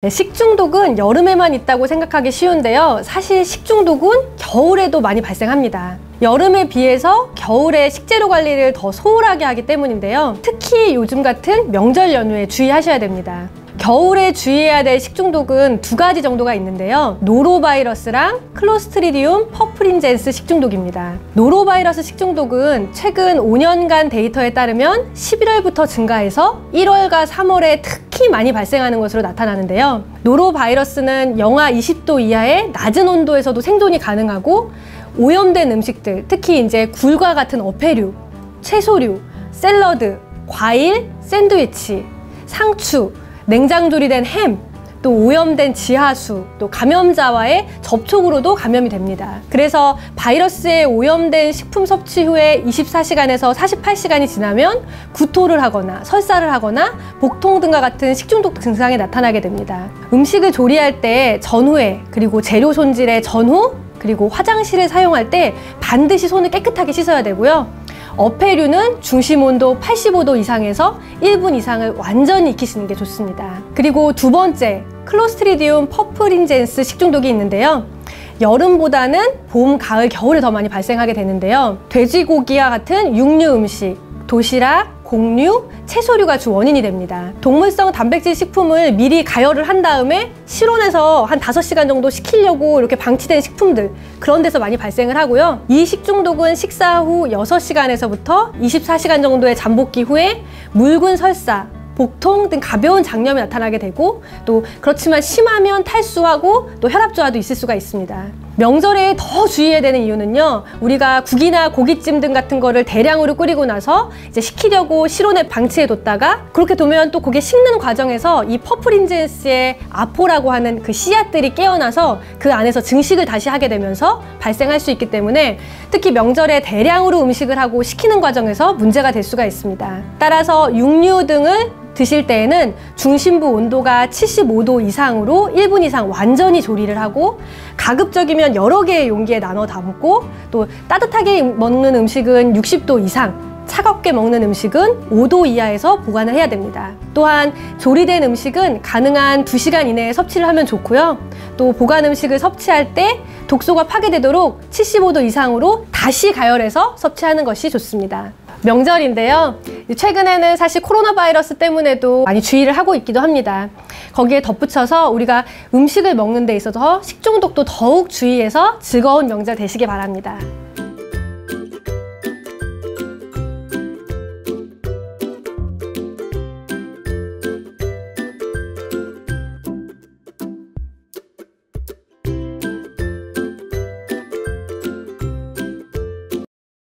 네, 식중독은 여름에만 있다고 생각하기 쉬운데요. 사실 식중독은 겨울에도 많이 발생합니다. 여름에 비해서 겨울에 식재료 관리를 더 소홀하게 하기 때문인데요. 특히 요즘 같은 명절 연휴에 주의하셔야 됩니다. 겨울에 주의해야 될 식중독은 두 가지 정도가 있는데요. 노로바이러스랑 클로스트리디움 퍼프린젠스 식중독입니다. 노로바이러스 식중독은 최근 5년간 데이터에 따르면 11월부터 증가해서 1월과 3월에 특히 많이 발생하는 것으로 나타나는데요. 노로바이러스는 영하 20도 이하의 낮은 온도에서도 생존이 가능하고 오염된 음식들, 특히 이제 굴과 같은 어패류, 채소류, 샐러드, 과일, 샌드위치, 상추, 냉장 조리된 햄, 또 오염된 지하수, 또 감염자와의 접촉으로도 감염이 됩니다. 그래서 바이러스에 오염된 식품 섭취 후에 24시간에서 48시간이 지나면 구토를 하거나 설사를 하거나 복통 등과 같은 식중독 증상이 나타나게 됩니다. 음식을 조리할 때 전후에, 그리고 재료 손질의 전후, 그리고 화장실을 사용할 때 반드시 손을 깨끗하게 씻어야 되고요. 어패류는 중심 온도 85도 이상에서 1분 이상을 완전히 익히시는 게 좋습니다. 그리고 두 번째, 클로스트리디움 퍼프린젠스 식중독이 있는데요. 여름보다는 봄, 가을, 겨울에 더 많이 발생하게 되는데요. 돼지고기와 같은 육류 음식, 도시락, 곡류, 채소류가 주 원인이 됩니다. 동물성 단백질 식품을 미리 가열을 한 다음에 실온에서 한 5시간 정도 식히려고 이렇게 방치된 식품들, 그런 데서 많이 발생을 하고요. 이 식중독은 식사 후 6시간에서부터 24시간 정도의 잠복기 후에 묽은 설사, 복통 등 가벼운 장염이 나타나게 되고, 또 그렇지만 심하면 탈수하고 또 혈압저하도 있을 수가 있습니다. 명절에 더 주의해야 되는 이유는요, 우리가 국이나 고깃찜 등 같은 거를 대량으로 끓이고 나서 이제 식히려고 실온에 방치해 뒀다가 그렇게 두면 또 그게 식는 과정에서 이 퍼프린젠스의 아포라고 하는 그 씨앗들이 깨어나서 그 안에서 증식을 다시 하게 되면서 발생할 수 있기 때문에 특히 명절에 대량으로 음식을 하고 식히는 과정에서 문제가 될 수가 있습니다. 따라서 육류 등을 드실 때에는 중심부 온도가 75도 이상으로 1분 이상 완전히 조리를 하고, 가급적이면 여러 개의 용기에 나눠 담고, 또 따뜻하게 먹는 음식은 60도 이상, 차갑게 먹는 음식은 5도 이하에서 보관을 해야 됩니다. 또한 조리된 음식은 가능한 2시간 이내에 섭취를 하면 좋고요. 또 보관 음식을 섭취할 때 독소가 파괴되도록 75도 이상으로 다시 가열해서 섭취하는 것이 좋습니다. 명절인데요. 최근에는 사실 코로나 바이러스 때문에도 많이 주의를 하고 있기도 합니다. 거기에 덧붙여서 우리가 음식을 먹는 데 있어서 식중독도 더욱 주의해서 즐거운 명절 되시길 바랍니다.